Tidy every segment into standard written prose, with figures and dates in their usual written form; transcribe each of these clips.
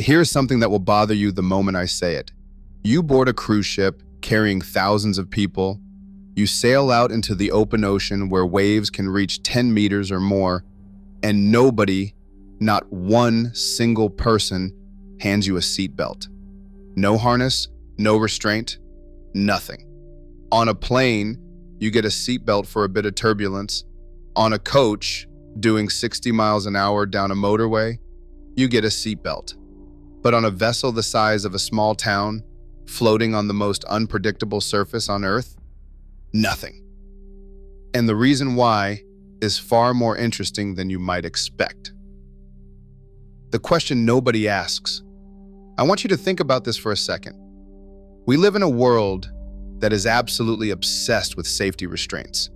Here's something that will bother you the moment I say it. You board a cruise ship carrying thousands of people. You sail out into the open ocean where waves can reach 10 meters or more, and nobody, not one single person, hands you a seatbelt. No harness, no restraint, nothing. On a plane, you get a seatbelt for a bit of turbulence. On a coach, doing 60 miles an hour down a motorway, you get a seatbelt. But on a vessel the size of a small town, floating on the most unpredictable surface on Earth, nothing. And the reason why is far more interesting than you might expect. The question nobody asks. I want you to think about this for a second. We live in a world that is absolutely obsessed with safety restraints.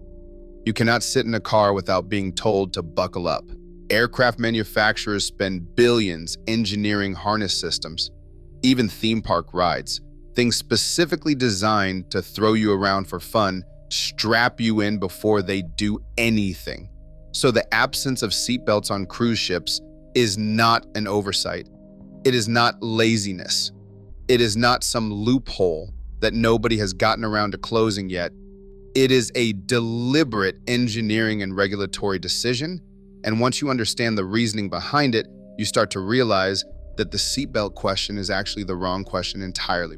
You cannot sit in a car without being told to buckle up. Aircraft manufacturers spend billions engineering harness systems, even theme park rides, things specifically designed to throw you around for fun, strap you in before they do anything. So the absence of seatbelts on cruise ships is not an oversight. It is not laziness. It is not some loophole that nobody has gotten around to closing yet. It is a deliberate engineering and regulatory decision. And once you understand the reasoning behind it, you start to realize that the seatbelt question is actually the wrong question entirely.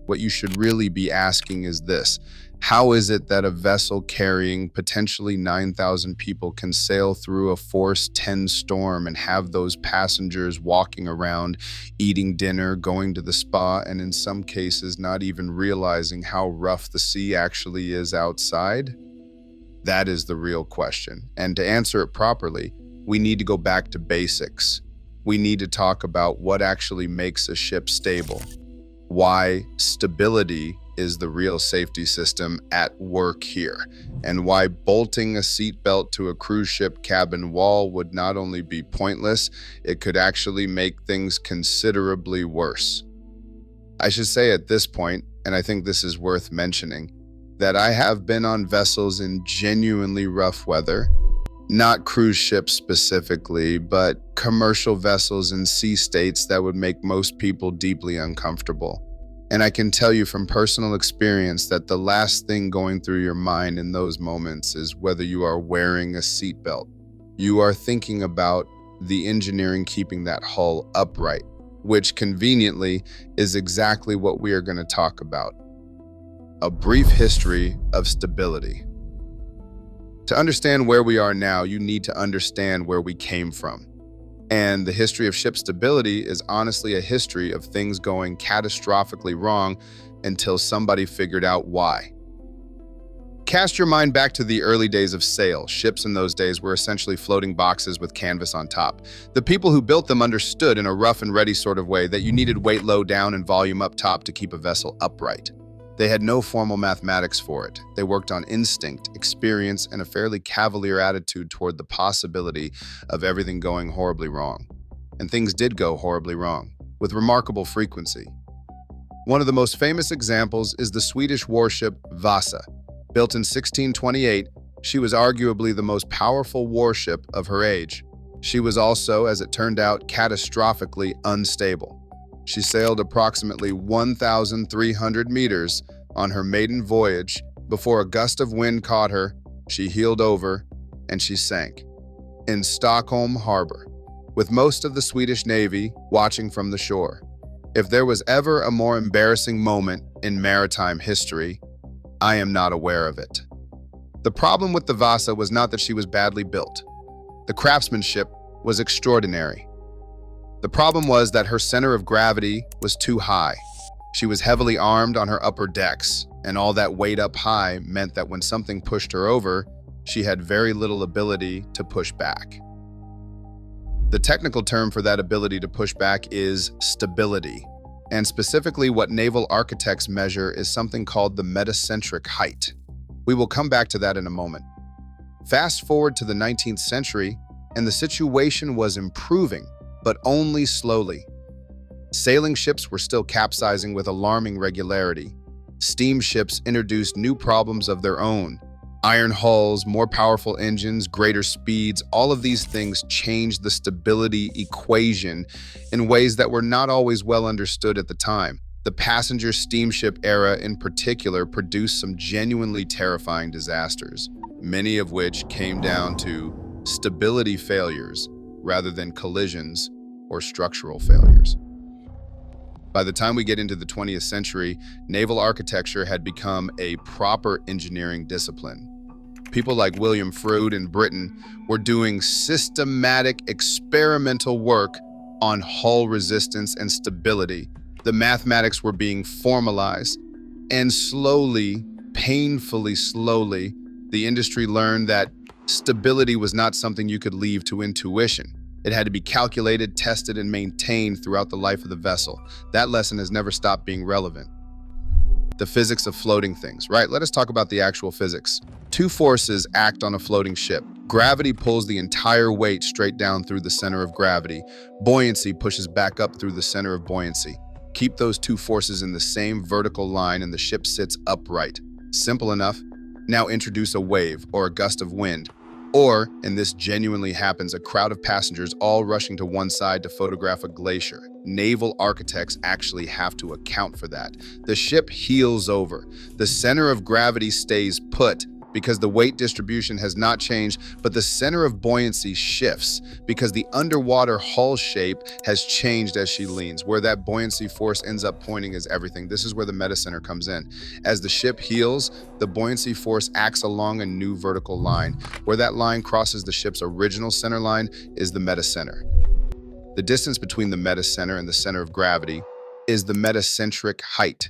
What you should really be asking is this: how is it that a vessel carrying potentially 9,000 people can sail through a force 10 storm and have those passengers walking around, eating dinner, going to the spa, and in some cases not even realizing how rough the sea actually is outside? That is the real question. And to answer it properly, we need to go back to basics. We need to talk about what actually makes a ship stable, why stability is the real safety system at work here, and why bolting a seatbelt to a cruise ship cabin wall would not only be pointless, it could actually make things considerably worse. I should say at this point, and I think this is worth mentioning, that I have been on vessels in genuinely rough weather, not cruise ships specifically, but commercial vessels in sea states that would make most people deeply uncomfortable. And I can tell you from personal experience that the last thing going through your mind in those moments is whether you are wearing a seatbelt. You are thinking about the engineering keeping that hull upright, which conveniently is exactly what we are going to talk about. A brief history of stability. To understand where we are now, you need to understand where we came from. And the history of ship stability is honestly a history of things going catastrophically wrong until somebody figured out why. Cast your mind back to the early days of sail. Ships in those days were essentially floating boxes with canvas on top. The people who built them understood in a rough and ready sort of way that you needed weight low down and volume up top to keep a vessel upright. They had no formal mathematics for it. They worked on instinct, experience, and a fairly cavalier attitude toward the possibility of everything going horribly wrong. And things did go horribly wrong, with remarkable frequency. One of the most famous examples is the Swedish warship Vasa. Built in 1628, she was arguably the most powerful warship of her age. She was also, as it turned out, catastrophically unstable. She sailed approximately 1,300 meters on her maiden voyage before a gust of wind caught her, she heeled over, and she sank in Stockholm Harbor, with most of the Swedish Navy watching from the shore. If there was ever a more embarrassing moment in maritime history, I am not aware of it. The problem with the Vasa was not that she was badly built. The craftsmanship was extraordinary. The problem was that her center of gravity was too high. She was heavily armed on her upper decks, and all that weight up high meant that when something pushed her over, she had very little ability to push back. The technical term for that ability to push back is stability, and specifically what naval architects measure is something called the metacentric height. We will come back to that in a moment. Fast forward to the 19th century, and the situation was improving, but only slowly. Sailing ships were still capsizing with alarming regularity. Steamships introduced new problems of their own. Iron hulls, more powerful engines, greater speeds, all of these things changed the stability equation in ways that were not always well understood at the time. The passenger steamship era in particular produced some genuinely terrifying disasters, many of which came down to stability failures rather than collisions or structural failures. By the time we get into the 20th century, naval architecture had become a proper engineering discipline. People like William Froude in Britain were doing systematic experimental work on hull resistance and stability. The mathematics were being formalized, and slowly, painfully slowly, the industry learned that stability was not something you could leave to intuition. It had to be calculated, tested, and maintained throughout the life of the vessel. That lesson has never stopped being relevant. The physics of floating things, right? Let us talk about the actual physics. Two forces act on a floating ship. Gravity pulls the entire weight straight down through the center of gravity. Buoyancy pushes back up through the center of buoyancy. Keep those two forces in the same vertical line and the ship sits upright. Simple enough. Now introduce a wave or a gust of wind. Or, and this genuinely happens, a crowd of passengers all rushing to one side to photograph a glacier. Naval architects actually have to account for that. The ship heels over. The center of gravity stays put because the weight distribution has not changed, but the center of buoyancy shifts because the underwater hull shape has changed as she leans. Where that buoyancy force ends up pointing is everything. This is where the metacenter comes in. As the ship heels, the buoyancy force acts along a new vertical line. Where that line crosses the ship's original center line is the metacenter. The distance between the metacenter and the center of gravity is the metacentric height,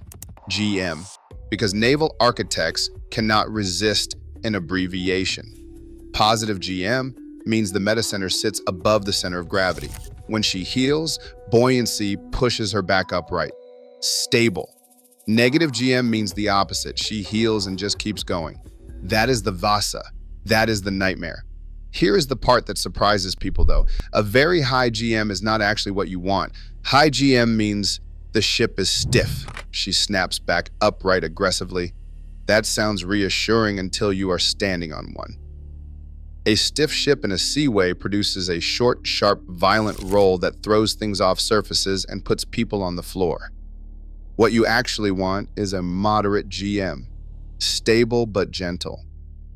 GM, because naval architects cannot resist an abbreviation. Positive GM means the metacenter sits above the center of gravity. When she heels, buoyancy pushes her back upright. Stable. Negative GM means the opposite. She heels and just keeps going. That is the Vasa. That is the nightmare. Here is the part that surprises people though. A very high GM is not actually what you want. High GM means the ship is stiff. She snaps back upright aggressively. That sounds reassuring until you are standing on one. A stiff ship in a seaway produces a short, sharp, violent roll that throws things off surfaces and puts people on the floor. What you actually want is a moderate GM, stable but gentle.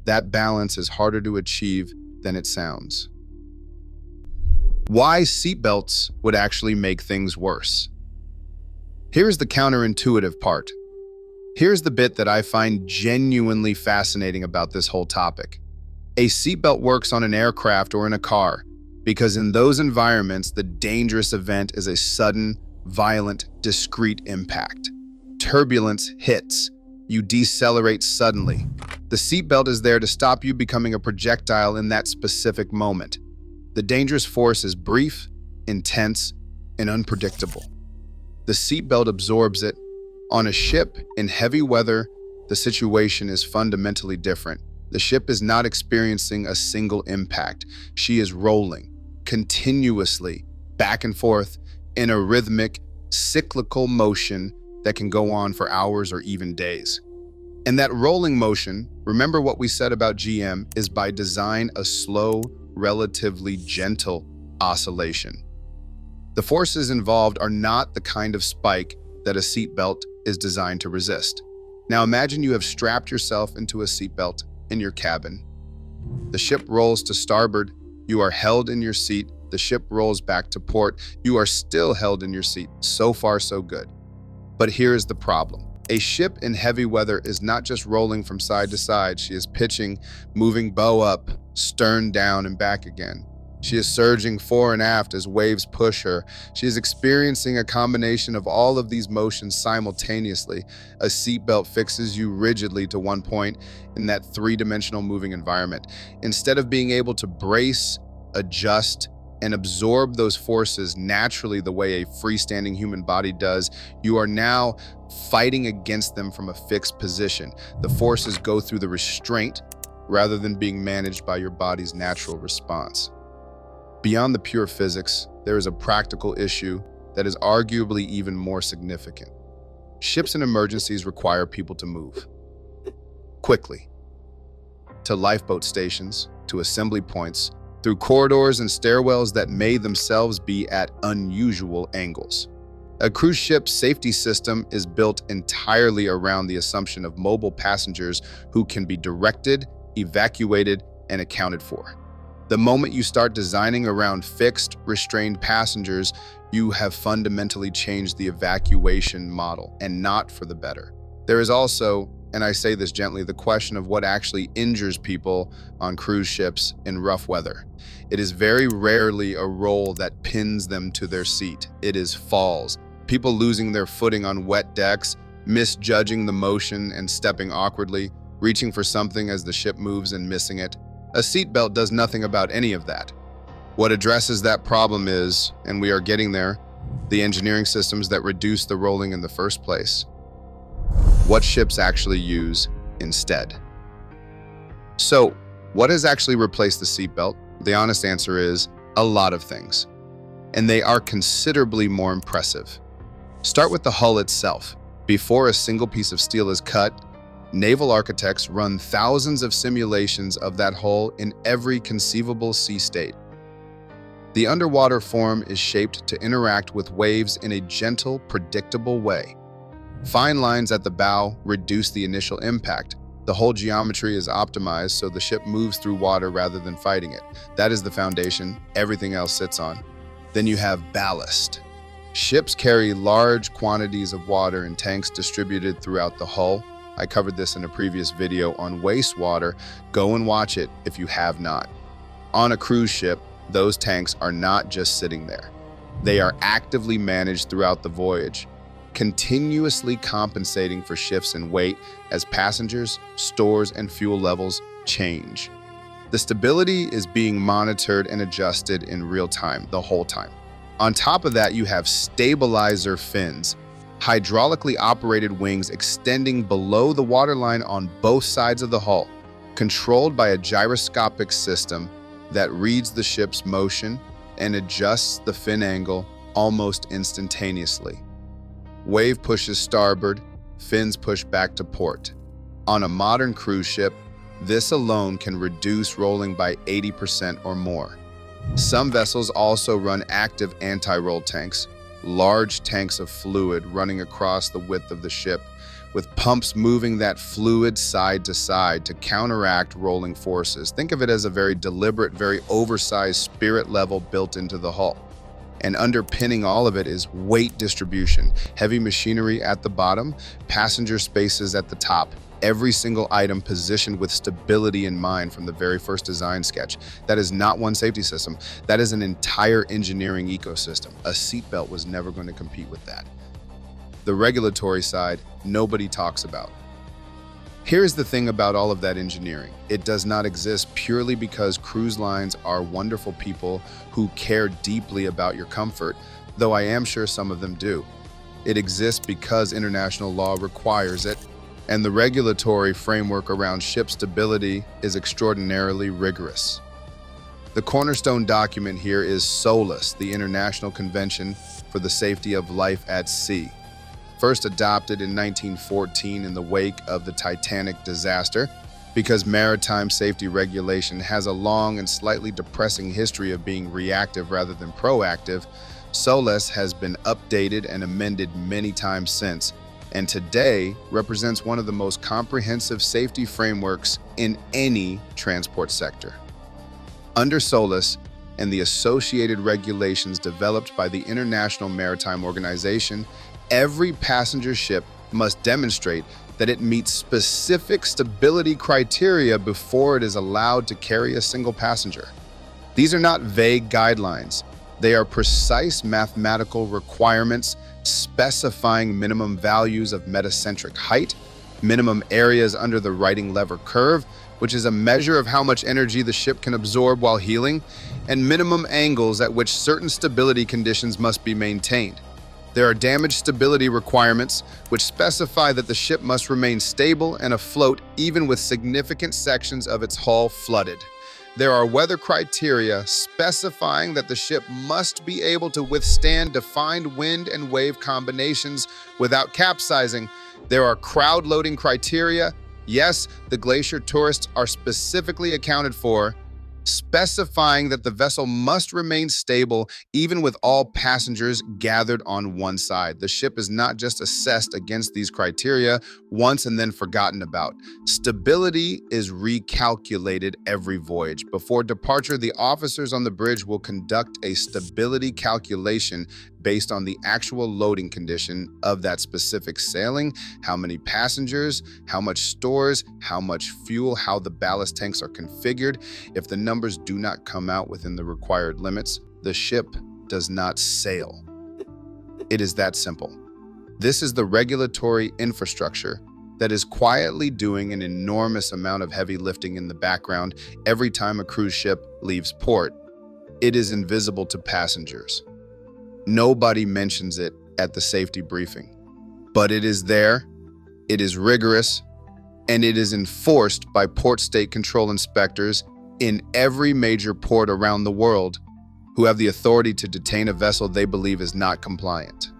That balance is harder to achieve than it sounds. Why seatbelts would actually make things worse. Here's the counterintuitive part. Here's the bit that I find genuinely fascinating about this whole topic. A seatbelt works on an aircraft or in a car because in those environments, the dangerous event is a sudden, violent, discrete impact. Turbulence hits. You decelerate suddenly. The seatbelt is there to stop you becoming a projectile in that specific moment. The dangerous force is brief, intense, and unpredictable. The seatbelt absorbs it. On a ship in heavy weather, the situation is fundamentally different. The ship is not experiencing a single impact. She is rolling continuously back and forth in a rhythmic, cyclical motion that can go on for hours or even days. And that rolling motion, remember what we said about GM, is by design a slow, relatively gentle oscillation. The forces involved are not the kind of spike that a seatbelt is designed to resist. Now imagine you have strapped yourself into a seatbelt in your cabin. The ship rolls to starboard. You are held in your seat. The ship rolls back to port. You are still held in your seat. So far, so good. But here is the problem. A ship in heavy weather is not just rolling from side to side. She is pitching, moving bow up, stern down, and back again. She is surging fore and aft as waves push her. She is experiencing a combination of all of these motions simultaneously. A seatbelt fixes you rigidly to one point in that three-dimensional moving environment. Instead of being able to brace, adjust, and absorb those forces naturally the way a freestanding human body does, you are now fighting against them from a fixed position. The forces go through the restraint rather than being managed by your body's natural response. Beyond the pure physics, there is a practical issue that is arguably even more significant. Ships in emergencies require people to move quickly. to lifeboat stations, to assembly points, through corridors and stairwells that may themselves be at unusual angles. A cruise ship's safety system is built entirely around the assumption of mobile passengers who can be directed, evacuated, and accounted for. The moment you start designing around fixed, restrained passengers, you have fundamentally changed the evacuation model, and not for the better. There is also, and I say this gently, the question of what actually injures people on cruise ships in rough weather. It is very rarely a roll that pins them to their seat. It is falls, people losing their footing on wet decks, misjudging the motion and stepping awkwardly, reaching for something as the ship moves and missing it. A seatbelt does nothing about any of that. What addresses that problem is, and we are getting there, the engineering systems that reduce the rolling in the first place. What ships actually use instead. So, what has actually replaced the seatbelt? The honest answer is a lot of things, and they are considerably more impressive. Start with the hull itself. Before a single piece of steel is cut, naval architects run thousands of simulations of that hull in every conceivable sea state. The underwater form is shaped to interact with waves in a gentle, predictable way. Fine lines at the bow reduce the initial impact. The whole geometry is optimized so the ship moves through water rather than fighting it. That is the foundation everything else sits on. Then you have ballast. Ships carry large quantities of water in tanks distributed throughout the hull. I covered this in a previous video on wastewater. Go and watch it if you have not. On a cruise ship, those tanks are not just sitting there. They are actively managed throughout the voyage, continuously compensating for shifts in weight as passengers, stores, and fuel levels change. The stability is being monitored and adjusted in real time the whole time. On top of that, you have stabilizer fins, hydraulically operated wings extending below the waterline on both sides of the hull, controlled by a gyroscopic system that reads the ship's motion and adjusts the fin angle almost instantaneously. Wave pushes starboard, fins push back to port. On a modern cruise ship, this alone can reduce rolling by 80% or more. Some vessels also run active anti-roll tanks, large tanks of fluid running across the width of the ship, with pumps moving that fluid side to side to counteract rolling forces. Think of it as a very deliberate, very oversized spirit level built into the hull. And underpinning all of it is weight distribution, heavy machinery at the bottom, passenger spaces at the top. Every single item positioned with stability in mind from the very first design sketch. That is not one safety system. That is an entire engineering ecosystem. A seatbelt was never going to compete with that. The regulatory side, nobody talks about. Here's the thing about all of that engineering. It does not exist purely because cruise lines are wonderful people who care deeply about your comfort, though I am sure some of them do. It exists because international law requires it, and the regulatory framework around ship stability is extraordinarily rigorous. The cornerstone document here is SOLAS, the International Convention for the Safety of Life at Sea. First adopted in 1914 in the wake of the Titanic disaster, because maritime safety regulation has a long and slightly depressing history of being reactive rather than proactive, SOLAS has been updated and amended many times since, and today represents one of the most comprehensive safety frameworks in any transport sector. Under SOLAS and the associated regulations developed by the International Maritime Organization, every passenger ship must demonstrate that it meets specific stability criteria before it is allowed to carry a single passenger. These are not vague guidelines. They are precise mathematical requirements specifying minimum values of metacentric height, minimum areas under the righting lever curve, which is a measure of how much energy the ship can absorb while heeling, and minimum angles at which certain stability conditions must be maintained. There are damage stability requirements, which specify that the ship must remain stable and afloat even with significant sections of its hull flooded. There are weather criteria specifying that the ship must be able to withstand defined wind and wave combinations without capsizing. There are crowd loading criteria. Yes, the glacier tourists are specifically accounted for, specifying that the vessel must remain stable even with all passengers gathered on one side. The ship is not just assessed against these criteria once and then forgotten about. Stability is recalculated every voyage. Before departure, the officers on the bridge will conduct a stability calculation based on the actual loading condition of that specific sailing, how many passengers, how much stores, how much fuel, how the ballast tanks are configured. If the numbers do not come out within the required limits, the ship does not sail. It is that simple. This is the regulatory infrastructure that is quietly doing an enormous amount of heavy lifting in the background every time a cruise ship leaves port. It is invisible to passengers. Nobody mentions it at the safety briefing, but it is there, it is rigorous, and it is enforced by port state control inspectors in every major port around the world who have the authority to detain a vessel they believe is not compliant.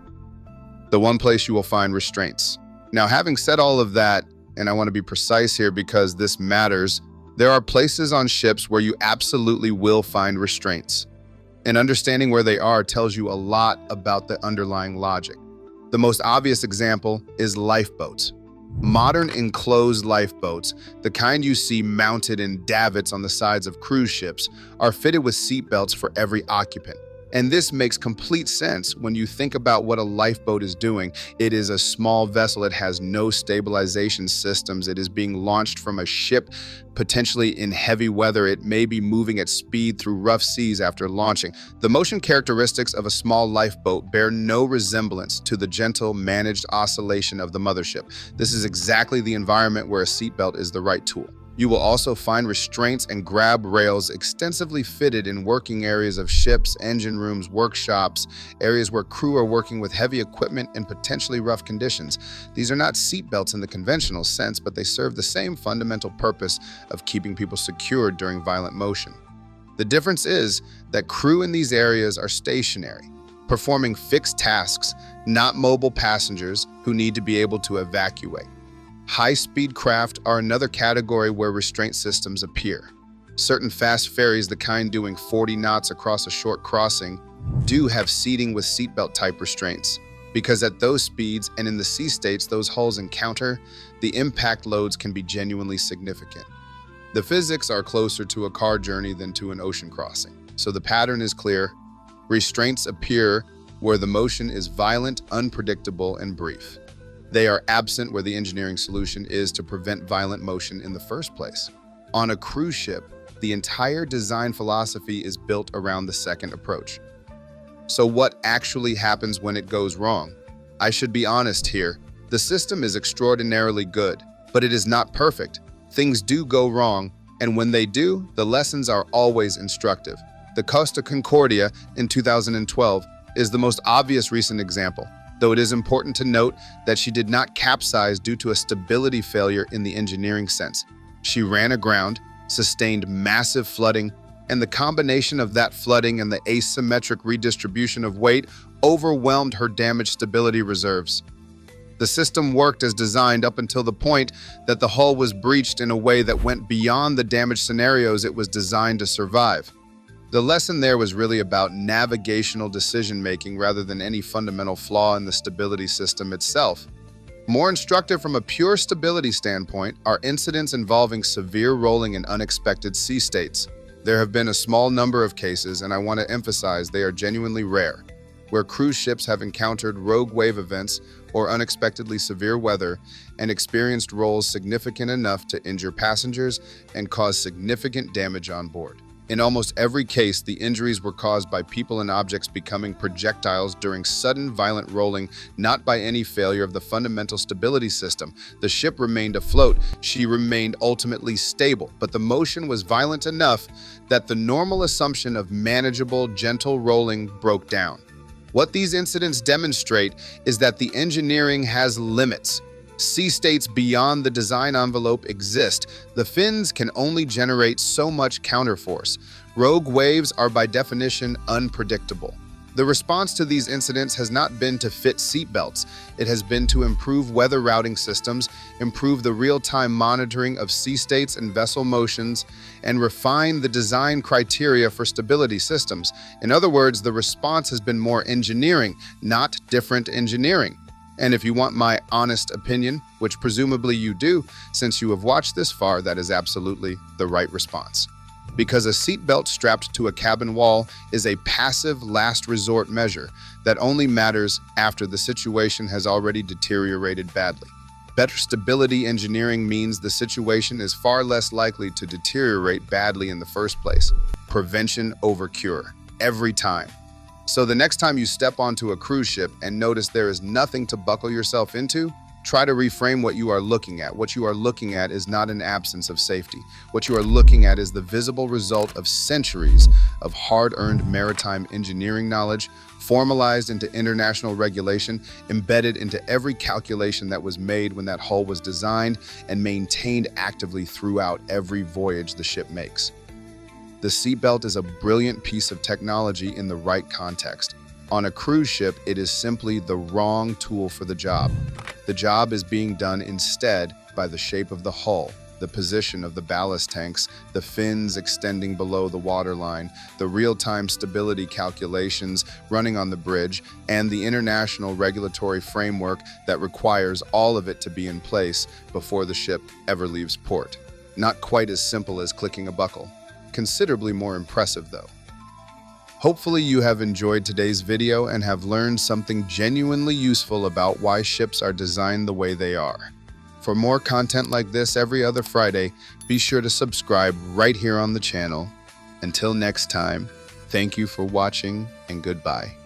The one place you will find restraints. Now, having said all of that, and I want to be precise here because this matters, there are places on ships where you absolutely will find restraints. And understanding where they are tells you a lot about the underlying logic. The most obvious example is lifeboats. Modern enclosed lifeboats, the kind you see mounted in davits on the sides of cruise ships, are fitted with seatbelts for every occupant. And this makes complete sense when you think about what a lifeboat is doing. It is a small vessel. It has no stabilization systems. It is being launched from a ship, potentially in heavy weather. It may be moving at speed through rough seas after launching. The motion characteristics of a small lifeboat bear no resemblance to the gentle, managed oscillation of the mothership. This is exactly the environment where a seatbelt is the right tool. You will also find restraints and grab rails extensively fitted in working areas of ships, engine rooms, workshops, areas where crew are working with heavy equipment in potentially rough conditions. These are not seatbelts in the conventional sense, but they serve the same fundamental purpose of keeping people secured during violent motion. The difference is that crew in these areas are stationary, performing fixed tasks, not mobile passengers who need to be able to evacuate. High-speed craft are another category where restraint systems appear. Certain fast ferries, the kind doing 40 knots across a short crossing, do have seating with seatbelt type restraints, because at those speeds and in the sea states those hulls encounter, the impact loads can be genuinely significant. The physics are closer to a car journey than to an ocean crossing, so the pattern is clear. Restraints appear where the motion is violent, unpredictable, and brief. They are absent where the engineering solution is to prevent violent motion in the first place. On a cruise ship, the entire design philosophy is built around the second approach. So what actually happens when it goes wrong? I should be honest here. The system is extraordinarily good, but it is not perfect. Things do go wrong, and when they do, the lessons are always instructive. The Costa Concordia in 2012 is the most obvious recent example, though it is important to note that she did not capsize due to a stability failure in the engineering sense. She ran aground, sustained massive flooding, and the combination of that flooding and the asymmetric redistribution of weight overwhelmed her damaged stability reserves. The system worked as designed up until the point that the hull was breached in a way that went beyond the damage scenarios it was designed to survive. The lesson there was really about navigational decision-making rather than any fundamental flaw in the stability system itself. More instructive from a pure stability standpoint are incidents involving severe rolling and unexpected sea states. There have been a small number of cases, and I want to emphasize they are genuinely rare, where cruise ships have encountered rogue wave events or unexpectedly severe weather and experienced rolls significant enough to injure passengers and cause significant damage on board. In almost every case, the injuries were caused by people and objects becoming projectiles during sudden violent rolling, not by any failure of the fundamental stability system. The ship remained afloat. She remained ultimately stable, but the motion was violent enough that the normal assumption of manageable, gentle rolling broke down. What these incidents demonstrate is that the engineering has limits. Sea states beyond the design envelope exist. The fins can only generate so much counterforce. Rogue waves are by definition unpredictable. The response to these incidents has not been to fit seatbelts. It has been to improve weather routing systems, improve the real-time monitoring of sea states and vessel motions, and refine the design criteria for stability systems. In other words, the response has been more engineering, not different engineering. And if you want my honest opinion, which presumably you do, since you have watched this far, that is absolutely the right response. Because a seatbelt strapped to a cabin wall is a passive last resort measure that only matters after the situation has already deteriorated badly. Better stability engineering means the situation is far less likely to deteriorate badly in the first place. Prevention over cure, every time. So the next time you step onto a cruise ship and notice there is nothing to buckle yourself into, try to reframe what you are looking at. What you are looking at is not an absence of safety. What you are looking at is the visible result of centuries of hard-earned maritime engineering knowledge, formalized into international regulation, embedded into every calculation that was made when that hull was designed, and maintained actively throughout every voyage the ship makes. The seatbelt is a brilliant piece of technology in the right context. On a cruise ship, it is simply the wrong tool for the job. The job is being done instead by the shape of the hull, the position of the ballast tanks, the fins extending below the waterline, the real-time stability calculations running on the bridge, and the international regulatory framework that requires all of it to be in place before the ship ever leaves port. Not quite as simple as clicking a buckle. Considerably more impressive, though. Hopefully you have enjoyed today's video and have learned something genuinely useful about why ships are designed the way they are. For more content like this every other Friday, be sure to subscribe right here on the channel. Until next time, thank you for watching and goodbye.